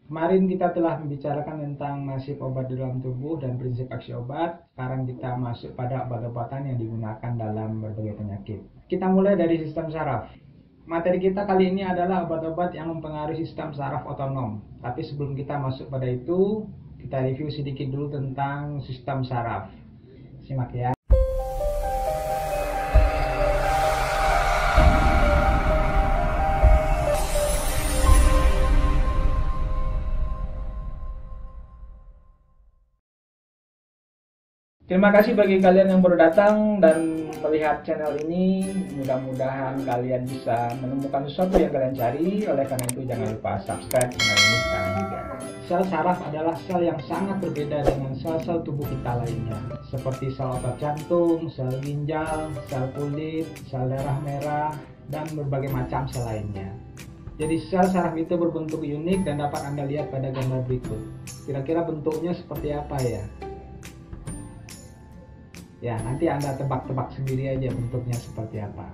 Kemarin kita telah membicarakan tentang nasib obat di dalam tubuh dan prinsip aksi obat. Sekarang kita masuk pada obat-obatan yang digunakan dalam berbagai penyakit. Kita mulai dari sistem saraf. Materi kita kali ini adalah obat-obat yang mempengaruhi sistem saraf otonom. Tapi sebelum kita masuk pada itu, kita review sedikit dulu tentang sistem saraf. Simak ya. Terima kasih bagi kalian yang baru datang dan melihat channel ini. Mudah-mudahan kalian bisa menemukan sesuatu yang kalian cari. Oleh karena itu jangan lupa subscribe channel ini sekarang juga. Sel saraf adalah sel yang sangat berbeda dengan sel-sel tubuh kita lainnya, seperti sel otot jantung, sel ginjal, sel kulit, sel darah merah, dan berbagai macam sel lainnya. Jadi sel saraf itu berbentuk unik dan dapat Anda lihat pada gambar berikut. Kira-kira bentuknya seperti apa ya? Ya, nanti Anda tebak-tebak sendiri aja bentuknya seperti apa.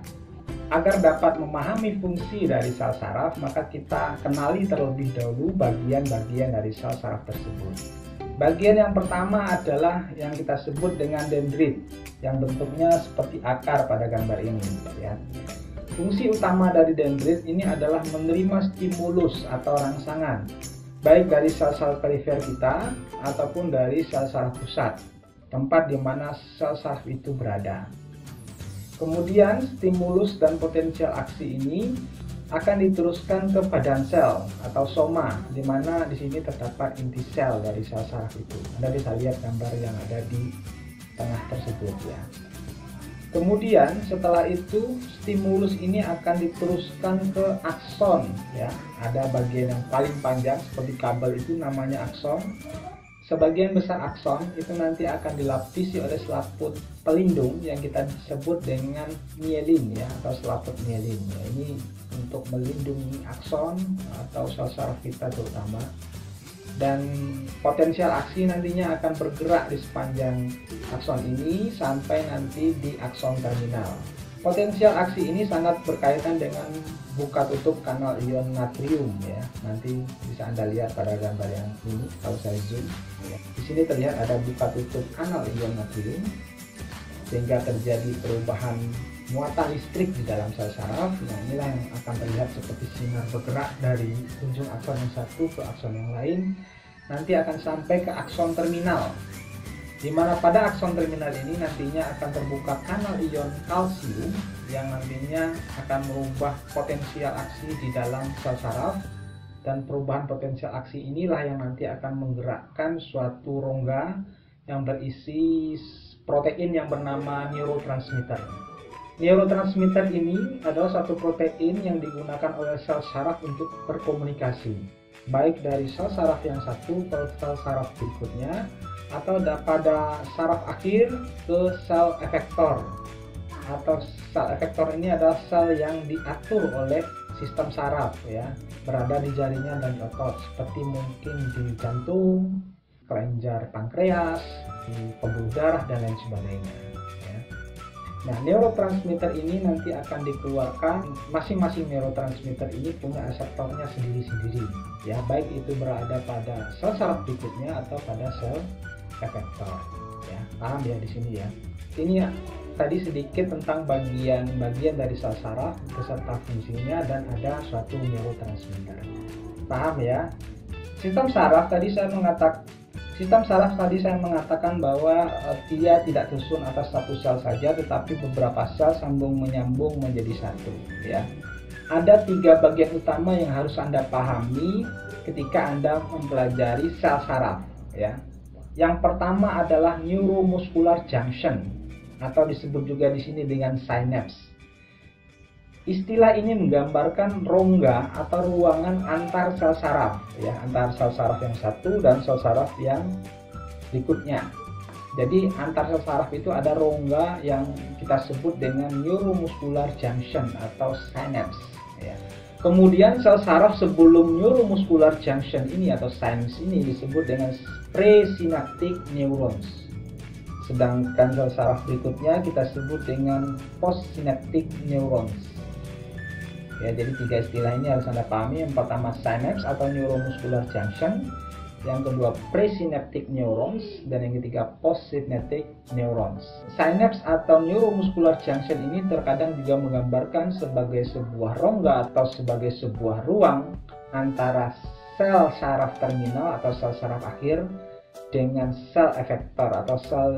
Agar dapat memahami fungsi dari sel saraf, maka kita kenali terlebih dahulu bagian-bagian dari sel saraf tersebut. Bagian yang pertama adalah yang kita sebut dengan dendrit, yang bentuknya seperti akar pada gambar ini. Ya. Fungsi utama dari dendrit ini adalah menerima stimulus atau rangsangan, baik dari sel-sel perifer kita ataupun dari sel saraf pusat, tempat di mana sel saraf itu berada. Kemudian stimulus dan potensial aksi ini akan diteruskan ke badan sel atau soma, di mana di sini terdapat inti sel dari sel saraf itu. Anda bisa lihat gambar yang ada di tengah tersebut ya. Kemudian setelah itu stimulus ini akan diteruskan ke akson ya. Ada bagian yang paling panjang seperti kabel itu namanya akson. Sebagian besar akson itu nanti akan dilapisi oleh selaput pelindung yang kita sebut dengan mielin ya, atau selaput mielin ya. Ini untuk melindungi akson atau sel saraf kita terutama. Dan potensial aksi nantinya akan bergerak di sepanjang akson ini sampai nanti di akson terminal. Potensial aksi ini sangat berkaitan dengan buka tutup kanal ion natrium ya. Nanti bisa Anda lihat pada gambar yang ini kalau saya zoom. Ya. Di sini terlihat ada buka tutup kanal ion natrium sehingga terjadi perubahan muatan listrik di dalam sel saraf. Nah, inilah yang akan terlihat seperti sinar bergerak dari ujung akson yang satu ke akson yang lain. Nanti akan sampai ke akson terminal, di mana pada akson terminal ini nantinya akan terbuka kanal ion kalsium yang nantinya akan merubah potensial aksi di dalam sel saraf, dan perubahan potensial aksi inilah yang nanti akan menggerakkan suatu rongga yang berisi protein yang bernama neurotransmitter. Neurotransmitter ini adalah satu protein yang digunakan oleh sel saraf untuk berkomunikasi, baik dari sel saraf yang satu ke sel saraf berikutnya, atau pada saraf akhir ke sel efektor. Atau sel efektor ini adalah sel yang diatur oleh sistem saraf ya, berada di jaringan dan otot, seperti mungkin di jantung, kelenjar pankreas, di pembuluh darah dan lain sebagainya ya. Nah, neurotransmitter ini nanti akan dikeluarkan, masing-masing neurotransmitter ini punya reseptornya sendiri-sendiri ya, baik itu berada pada sel saraf berikutnya atau pada sel efektor ya. Paham ya di sini ya. Ini ya, tadi sedikit tentang bagian-bagian dari sel saraf beserta fungsinya dan ada suatu neurotransmitter. Paham ya? Sistem saraf tadi saya mengatakan bahwa dia tidak tersusun atas satu sel saja, tetapi beberapa sel sambung menyambung menjadi satu ya. Ada 3 bagian utama yang harus Anda pahami ketika Anda mempelajari sel saraf ya. Yang pertama adalah neuromuscular junction atau disebut juga di sini dengan synapse. Istilah ini menggambarkan rongga atau ruangan antar sel saraf ya, antar sel saraf yang satu dan sel saraf yang berikutnya. Jadi antar sel saraf itu ada rongga yang kita sebut dengan neuromuscular junction atau synapse ya. Kemudian sel saraf sebelum neuromuscular junction ini atau synapse ini disebut dengan presynaptic neurons. Sedangkan sel saraf berikutnya kita sebut dengan postsynaptic neurons. Ya, jadi 3 istilah ini harus Anda pahami. Yang pertama synapse atau neuromuscular junction, yang kedua presynaptic neurons, dan yang ketiga postsynaptic neurons. Synapse atau neuromuscular junction ini terkadang juga menggambarkan sebagai sebuah rongga atau sebagai sebuah ruang antara sel saraf terminal atau sel saraf akhir dengan sel efektor atau sel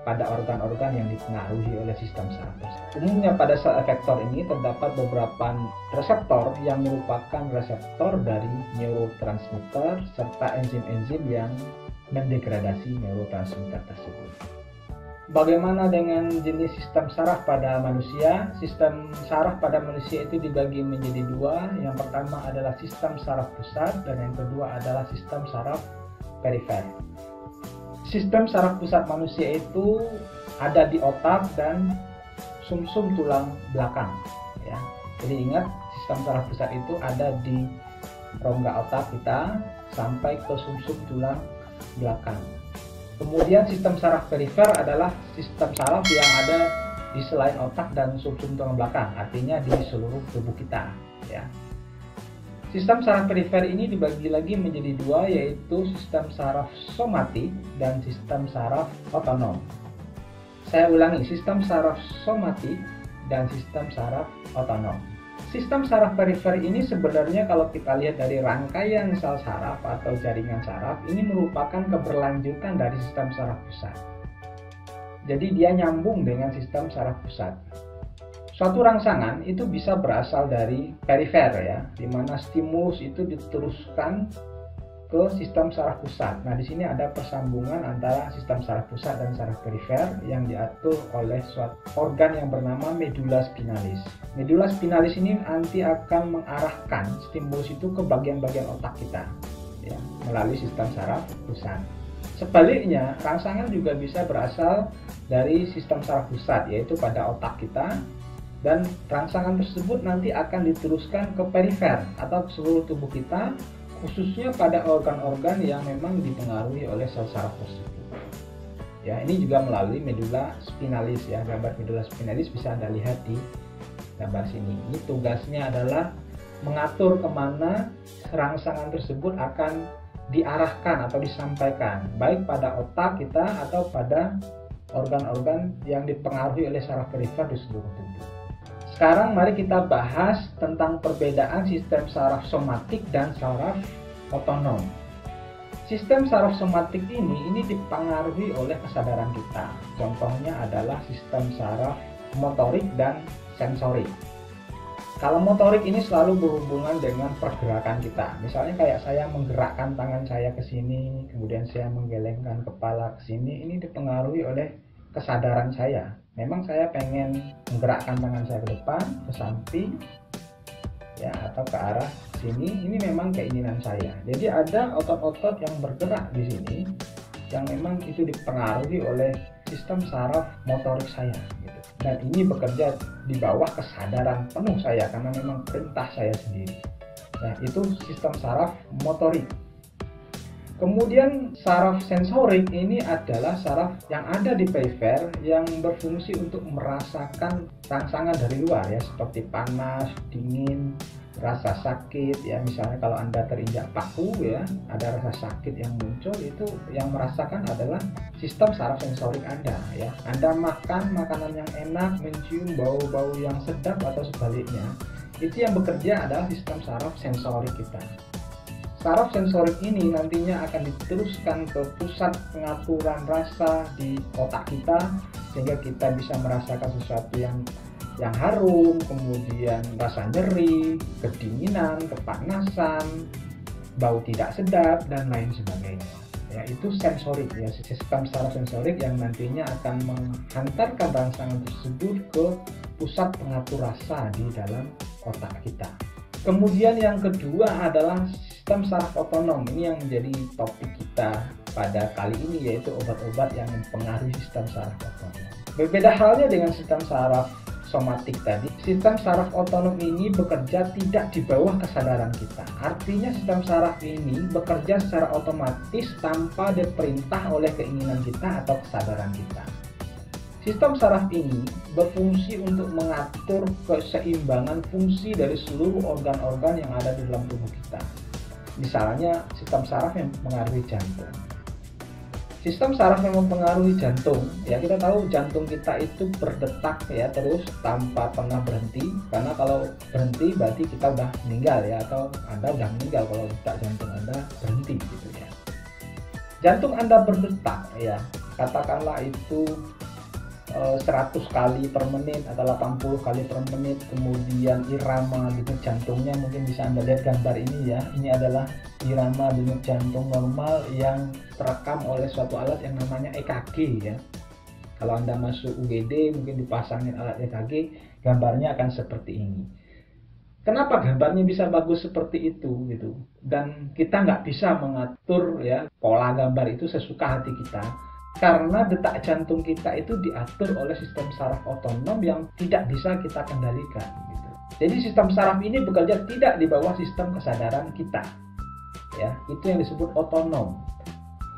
pada organ-organ yang dipengaruhi oleh sistem saraf tersebut. Umumnya pada sel efektor ini terdapat beberapa reseptor yang merupakan reseptor dari neurotransmitter serta enzim-enzim yang mendegradasi neurotransmitter tersebut. Bagaimana dengan jenis sistem saraf pada manusia? Sistem saraf pada manusia itu dibagi menjadi dua. Yang pertama adalah sistem saraf pusat dan yang kedua adalah sistem saraf perifer. Sistem saraf pusat manusia itu ada di otak dan sumsum tulang belakang. Ya. Jadi ingat, sistem saraf pusat itu ada di rongga otak kita sampai ke sumsum tulang belakang. Kemudian sistem saraf perifer adalah sistem saraf yang ada di selain otak dan sumsum tulang belakang, artinya di seluruh tubuh kita. Ya. Sistem saraf perifer ini dibagi lagi menjadi dua, yaitu sistem saraf somatik dan sistem saraf otonom. Saya ulangi, sistem saraf somatik dan sistem saraf otonom. Sistem saraf perifer ini sebenarnya kalau kita lihat dari rangkaian sel saraf atau jaringan saraf, ini merupakan keberlanjutan dari sistem saraf pusat. Jadi dia nyambung dengan sistem saraf pusat. Suatu rangsangan itu bisa berasal dari perifer, ya, di mana stimulus itu diteruskan ke sistem saraf pusat. Nah, di sini ada persambungan antara sistem saraf pusat dan saraf perifer yang diatur oleh suatu organ yang bernama medulla spinalis. Medulla spinalis ini nanti akan mengarahkan stimulus itu ke bagian-bagian otak kita, ya, melalui sistem saraf pusat. Sebaliknya, rangsangan juga bisa berasal dari sistem saraf pusat, yaitu pada otak kita, dan rangsangan tersebut nanti akan diteruskan ke perifer atau ke seluruh tubuh kita, khususnya pada organ-organ yang memang dipengaruhi oleh sel saraf tersebut. Ya, ini juga melalui medulla spinalis, ya. Gambar medulla spinalis bisa Anda lihat di gambar sini. Ini tugasnya adalah mengatur kemana rangsangan tersebut akan diarahkan atau disampaikan, baik pada otak kita atau pada organ-organ yang dipengaruhi oleh saraf perifer di seluruh tubuh. Sekarang mari kita bahas tentang perbedaan sistem saraf somatik dan saraf otonom. Sistem saraf somatik ini dipengaruhi oleh kesadaran kita. Contohnya adalah sistem saraf motorik dan sensorik. Kalau motorik ini selalu berhubungan dengan pergerakan kita. Misalnya kayak saya menggerakkan tangan saya ke sini, kemudian saya menggelengkan kepala ke sini, ini dipengaruhi oleh kesadaran saya. Memang saya pengen menggerakkan tangan saya ke depan, ke samping, ya, atau ke arah sini. Ini memang keinginan saya. Jadi ada otot-otot yang bergerak di sini yang memang itu dipengaruhi oleh sistem saraf motorik saya, gitu. Dan ini bekerja di bawah kesadaran penuh saya karena memang perintah saya sendiri. Nah, itu sistem saraf motorik. Kemudian saraf sensorik ini adalah saraf yang ada di perifer yang berfungsi untuk merasakan rangsangan dari luar, ya, seperti panas, dingin, rasa sakit, ya. Misalnya kalau Anda terinjak paku, ya, ada rasa sakit yang muncul, itu yang merasakan adalah sistem saraf sensorik Anda, ya. Anda makan makanan yang enak, mencium bau-bau yang sedap atau sebaliknya, itu yang bekerja adalah sistem saraf sensorik kita. Saraf sensorik ini nantinya akan diteruskan ke pusat pengaturan rasa di otak kita, sehingga kita bisa merasakan sesuatu yang harum, kemudian rasa nyeri, kedinginan, kepanasan, bau tidak sedap, dan lain sebagainya. Ya, itu sensorik, ya, sistem saraf sensorik yang nantinya akan menghantarkan rangsangan tersebut ke pusat pengatur rasa di dalam otak kita. Kemudian yang kedua adalah sistem saraf otonom. Ini yang menjadi topik kita pada kali ini, yaitu obat-obat yang mempengaruhi sistem saraf otonom. Berbeda halnya dengan sistem saraf somatik tadi, sistem saraf otonom ini bekerja tidak di bawah kesadaran kita. Artinya sistem saraf ini bekerja secara otomatis tanpa diperintah oleh keinginan kita atau kesadaran kita. Sistem saraf ini berfungsi untuk mengatur keseimbangan fungsi dari seluruh organ-organ yang ada di dalam tubuh kita. Misalnya sistem saraf yang mempengaruhi jantung. Sistem saraf yang mempengaruhi jantung, ya kita tahu jantung kita itu berdetak ya terus tanpa pernah berhenti, karena kalau berhenti berarti kita udah meninggal ya, atau Anda udah meninggal kalau detak jantung Anda berhenti gitu ya. Jantung Anda berdetak ya, katakanlah itu 100 kali per menit atau 80 kali per menit, kemudian irama denyut jantungnya mungkin bisa Anda lihat gambar ini ya. Ini adalah irama denyut jantung normal yang terekam oleh suatu alat yang namanya EKG ya. Kalau Anda masuk UGD mungkin dipasangin alat EKG, gambarnya akan seperti ini. Kenapa gambarnya bisa bagus seperti itu gitu? Dan kita nggak bisa mengatur ya pola gambar itu sesuka hati kita. Karena detak jantung kita itu diatur oleh sistem saraf otonom yang tidak bisa kita kendalikan gitu. Jadi sistem saraf ini bekerja tidak di bawah sistem kesadaran kita. Ya, itu yang disebut otonom.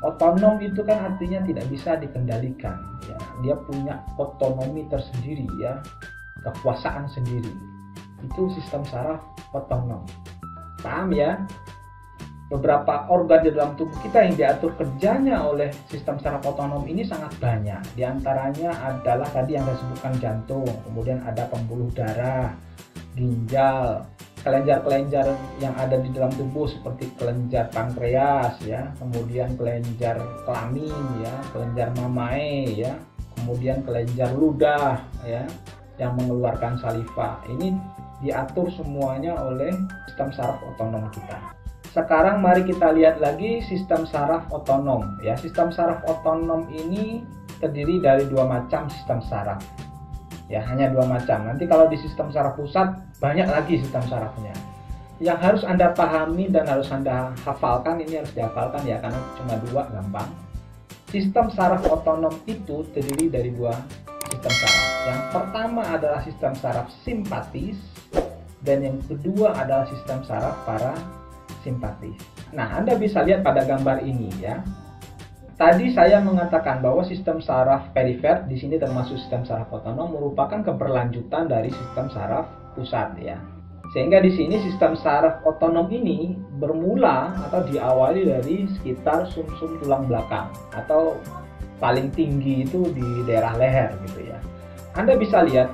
Otonom itu kan artinya tidak bisa dikendalikan ya. Dia punya otonomi tersendiri ya, kekuasaan sendiri. Itu sistem saraf otonom. Paham ya? Beberapa organ di dalam tubuh kita yang diatur kerjanya oleh sistem saraf otonom ini sangat banyak. Di antaranya adalah tadi yang saya sebutkan jantung, kemudian ada pembuluh darah, ginjal, kelenjar-kelenjar yang ada di dalam tubuh seperti kelenjar pankreas ya, kemudian kelenjar kelamin ya, kelenjar mamae ya, kemudian kelenjar ludah ya yang mengeluarkan saliva. Ini diatur semuanya oleh sistem saraf otonom kita. Sekarang mari kita lihat lagi sistem saraf otonom ya. Sistem saraf otonom ini terdiri dari dua macam sistem saraf. Ya, hanya dua macam. Nanti kalau di sistem saraf pusat banyak lagi sistem sarafnya. Yang harus Anda pahami dan harus Anda hafalkan, ini harus dihafalkan ya karena cuma dua, gampang. Sistem saraf otonom itu terdiri dari dua sistem saraf. Yang pertama adalah sistem saraf simpatis dan yang kedua adalah sistem saraf parasimpatis. Nah, Anda bisa lihat pada gambar ini ya. Tadi saya mengatakan bahwa sistem saraf perifer di sini termasuk sistem saraf otonom merupakan keberlanjutan dari sistem saraf pusat ya. Sehingga di sini sistem saraf otonom ini bermula atau diawali dari sekitar sumsum tulang belakang atau paling tinggi itu di daerah leher gitu ya. Anda bisa lihat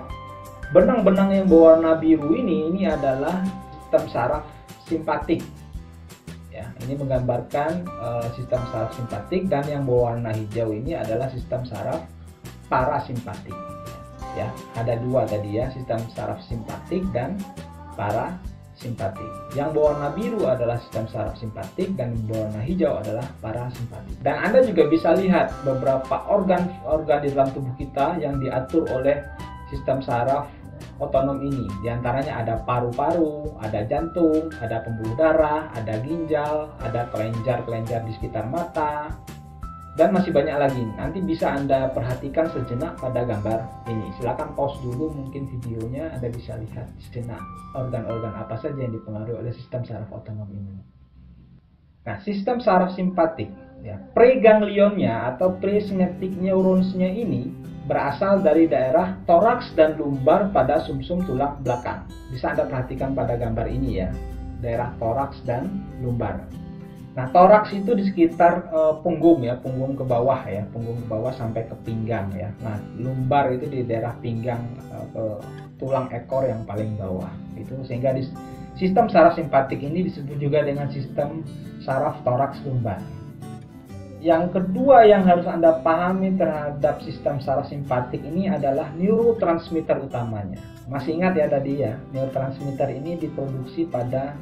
benang-benang yang berwarna biru ini adalah sistem saraf simpatik. Ya, ini menggambarkan sistem saraf simpatik, dan yang berwarna hijau ini adalah sistem saraf parasimpatik. Ya, ada dua tadi ya, sistem saraf simpatik dan parasimpatik. Yang berwarna biru adalah sistem saraf simpatik dan berwarna hijau adalah parasimpatik. Dan Anda juga bisa lihat beberapa organ-organ di dalam tubuh kita yang diatur oleh sistem saraf otonom ini. Di antaranya ada paru-paru, ada jantung, ada pembuluh darah, ada ginjal, ada kelenjar-kelenjar di sekitar mata, dan masih banyak lagi. Nanti bisa Anda perhatikan sejenak pada gambar ini. Silakan pause dulu mungkin videonya, Anda bisa lihat sejenak organ-organ apa saja yang dipengaruhi oleh sistem saraf otonom ini. Nah, sistem saraf simpatik ya, preganglionnya atau presynaptic neuronsnya ini berasal dari daerah toraks dan lumbar pada sumsum tulang belakang. Bisa Anda perhatikan pada gambar ini ya, daerah toraks dan lumbar. Nah, toraks itu di sekitar punggung ya, punggung ke bawah ya, punggung ke bawah sampai ke pinggang ya. Nah, lumbar itu di daerah pinggang ke tulang ekor yang paling bawah. Itu sehingga di sistem saraf simpatik ini disebut juga dengan sistem saraf toraks lumbar. Yang kedua yang harus Anda pahami terhadap sistem saraf simpatik ini adalah neurotransmitter utamanya. Masih ingat ya tadi ya, neurotransmitter ini diproduksi pada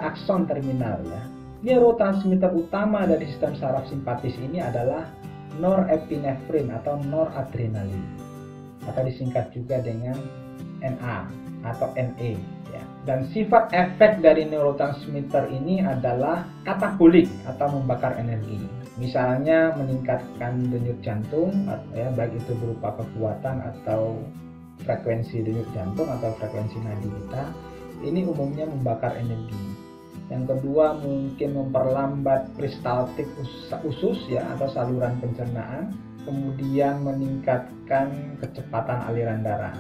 akson terminal ya. Neurotransmitter utama dari sistem saraf simpatis ini adalah norepinefrin atau noradrenalin, atau disingkat juga dengan NA atau NE ya. Dan sifat efek dari neurotransmitter ini adalah katabolik atau membakar energi. Misalnya meningkatkan denyut jantung ya, baik itu berupa kekuatan atau frekuensi denyut jantung atau frekuensi nadi kita. Ini umumnya membakar energi. Yang kedua mungkin memperlambat peristaltik usus ya atau saluran pencernaan. kemudian meningkatkan kecepatan aliran darah,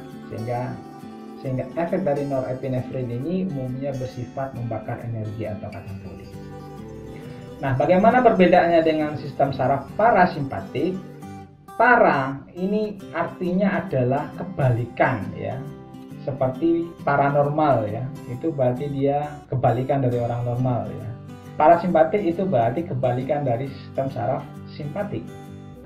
sehingga efek dari norepinefrin ini umumnya bersifat membakar energi atau kataboli. Nah, bagaimana perbedaannya dengan sistem saraf parasimpatik? Para ini artinya adalah kebalikan ya, seperti paranormal ya, itu berarti dia kebalikan dari orang normal ya. Parasimpatik itu berarti kebalikan dari sistem saraf simpatik.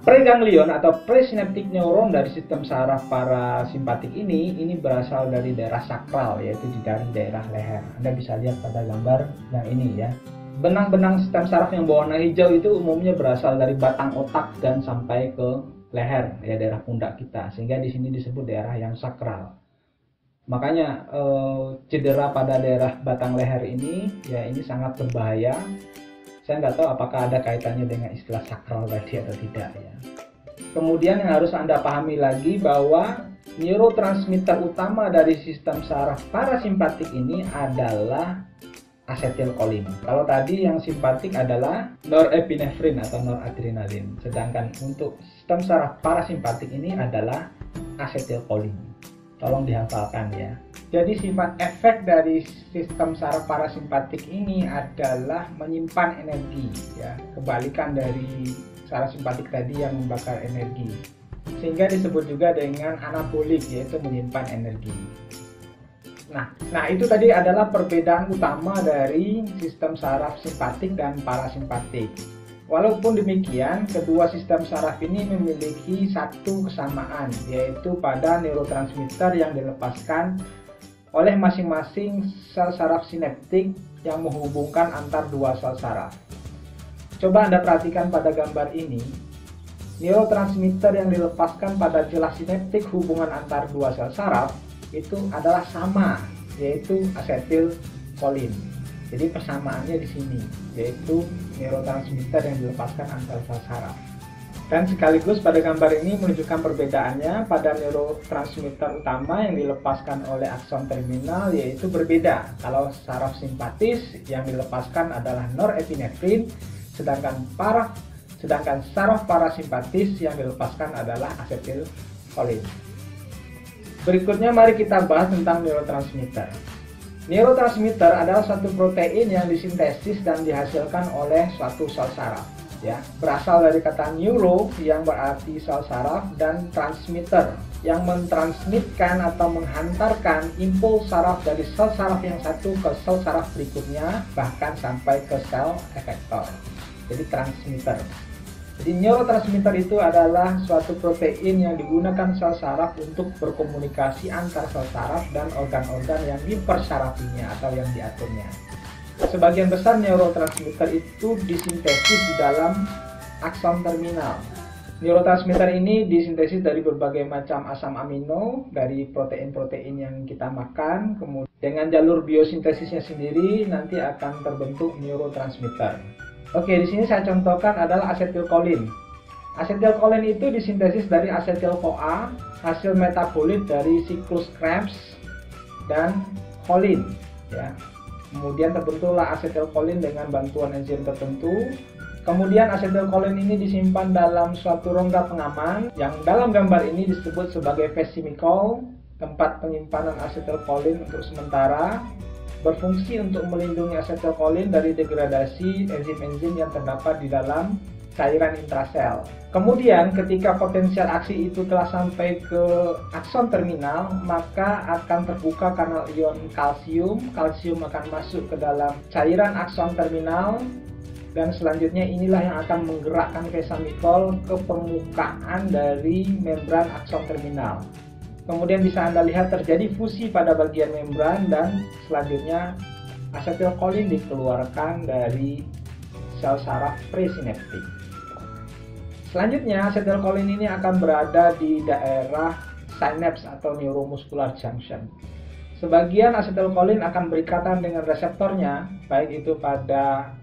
Preganglion atau presynaptic neuron dari sistem saraf parasimpatik ini berasal dari daerah sakral, yaitu dari daerah leher. Anda bisa lihat pada gambar yang ini ya. Benang-benang sistem saraf yang berwarna hijau itu umumnya berasal dari batang otak dan sampai ke leher, ya daerah pundak kita, sehingga di sini disebut daerah yang sakral. Makanya cedera pada daerah batang leher ini, ya ini sangat berbahaya. Saya nggak tahu apakah ada kaitannya dengan istilah sakral tadi atau tidak ya. Kemudian yang harus Anda pahami lagi bahwa neurotransmitter utama dari sistem saraf parasimpatik ini adalah asetilkolin. Kalau tadi yang simpatik adalah norepinefrin atau noradrenalin, sedangkan untuk sistem saraf parasimpatik ini adalah asetilkolin. Tolong dihafalkan ya. Jadi sifat efek dari sistem saraf parasimpatik ini adalah menyimpan energi ya, kebalikan dari saraf simpatik tadi yang membakar energi. Sehingga disebut juga dengan anabolik, yaitu menyimpan energi. Nah itu tadi adalah perbedaan utama dari sistem saraf simpatik dan parasimpatik. Walaupun demikian, kedua sistem saraf ini memiliki satu kesamaan, yaitu pada neurotransmitter yang dilepaskan oleh masing-masing sel saraf sinaptik yang menghubungkan antar dua sel saraf. Coba Anda perhatikan pada gambar ini, neurotransmitter yang dilepaskan pada jelas sinaptik hubungan antar dua sel saraf itu adalah sama, yaitu asetilkolin. Jadi persamaannya di sini, yaitu neurotransmitter yang dilepaskan antar sel saraf. Dan sekaligus pada gambar ini menunjukkan perbedaannya pada neurotransmitter utama yang dilepaskan oleh akson terminal, yaitu berbeda. Kalau saraf simpatis yang dilepaskan adalah norepinefrin, sedangkan saraf parasimpatis yang dilepaskan adalah asetilkolin. Berikutnya mari kita bahas tentang neurotransmitter. Neurotransmitter adalah suatu protein yang disintesis dan dihasilkan oleh suatu sel saraf. Ya, berasal dari kata neuro yang berarti sel saraf dan transmitter yang mentransmitkan atau menghantarkan impuls saraf dari sel saraf yang satu ke sel saraf berikutnya, bahkan sampai ke sel efektor. Jadi transmitter. Jadi neurotransmitter itu adalah suatu protein yang digunakan sel saraf untuk berkomunikasi antar sel saraf dan organ-organ yang dipersarafinya atau yang diaturnya. Sebagian besar neurotransmitter itu disintesis di dalam akson terminal. Neurotransmitter ini disintesis dari berbagai macam asam amino dari protein-protein yang kita makan. Kemudian dengan jalur biosintesisnya sendiri nanti akan terbentuk neurotransmitter. Oke, di sini saya contohkan adalah asetilkolin. Asetilkolin itu disintesis dari asetil-CoA, hasil metabolit dari siklus Krebs dan kolin. Ya. Kemudian terbentuklah asetilkolin dengan bantuan enzim tertentu. Kemudian asetilkolin ini disimpan dalam suatu rongga pengaman yang dalam gambar ini disebut sebagai vesicle, tempat penyimpanan asetilkolin untuk sementara. Berfungsi untuk melindungi asetilkolin dari degradasi enzim-enzim yang terdapat di dalam cairan intrasel. Kemudian ketika potensial aksi itu telah sampai ke akson terminal, maka akan terbuka kanal ion kalsium. Kalsium akan masuk ke dalam cairan akson terminal dan selanjutnya inilah yang akan menggerakkan vesicle ke permukaan dari membran akson terminal. Kemudian bisa Anda lihat terjadi fusi pada bagian membran dan selanjutnya asetilkolin dikeluarkan dari sel saraf presinaptik. Selanjutnya asetilkolin ini akan berada di daerah sinaps atau neuromuscular junction. Sebagian asetilkolin akan berikatan dengan reseptornya, baik itu pada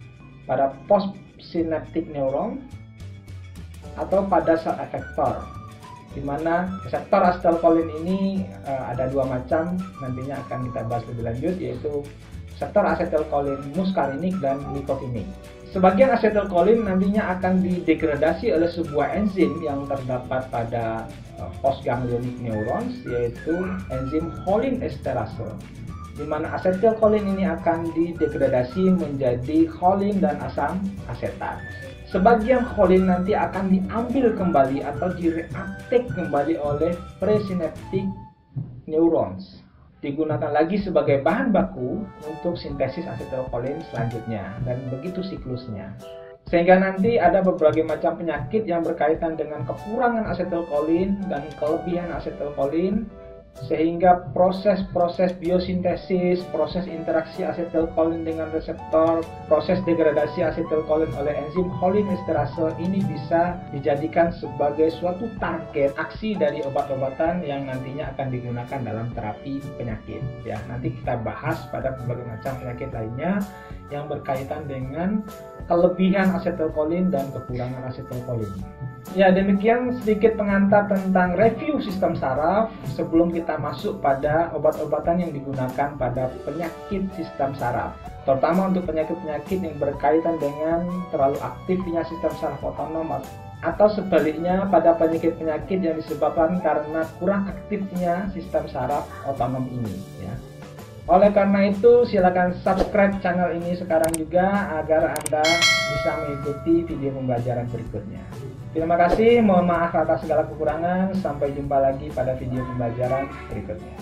postsynaptic neuron atau pada sel efektor, di mana reseptor asetilkolin ini ada dua macam, nantinya akan kita bahas lebih lanjut, yaitu reseptor asetilkolin muskarinik dan nikotinik. Sebagian asetylkolin nantinya akan didegradasi oleh sebuah enzim yang terdapat pada postganglionic neurons, yaitu enzim cholinesterase, di mana asetylkolin ini akan didegradasi menjadi kolin dan asam asetat. Sebagian kolin nanti akan diambil kembali atau direuptake kembali oleh presynaptic neurons, digunakan lagi sebagai bahan baku untuk sintesis asetylkolin selanjutnya, dan begitu siklusnya. Sehingga nanti ada berbagai macam penyakit yang berkaitan dengan kekurangan asetylkolin dan kelebihan asetylkolin, sehingga proses-proses biosintesis, proses interaksi asetylkolin dengan reseptor, proses degradasi asetylkolin oleh enzim cholinesterase ini bisa dijadikan sebagai suatu target aksi dari obat-obatan yang nantinya akan digunakan dalam terapi penyakit. Ya, nanti kita bahas pada berbagai macam penyakit lainnya yang berkaitan dengan kelebihan asetylkolin dan kekurangan asetylkolin. Ya, demikian sedikit pengantar tentang review sistem saraf sebelum kita masuk pada obat-obatan yang digunakan pada penyakit sistem saraf, terutama untuk penyakit-penyakit yang berkaitan dengan terlalu aktifnya sistem saraf otonom, atau sebaliknya pada penyakit-penyakit yang disebabkan karena kurang aktifnya sistem saraf otonom ini, ya. Oleh karena itu, silakan subscribe channel ini sekarang juga agar Anda bisa mengikuti video pembelajaran berikutnya. Terima kasih, mohon maaf atas segala kekurangan. Sampai jumpa lagi pada video pembelajaran berikutnya.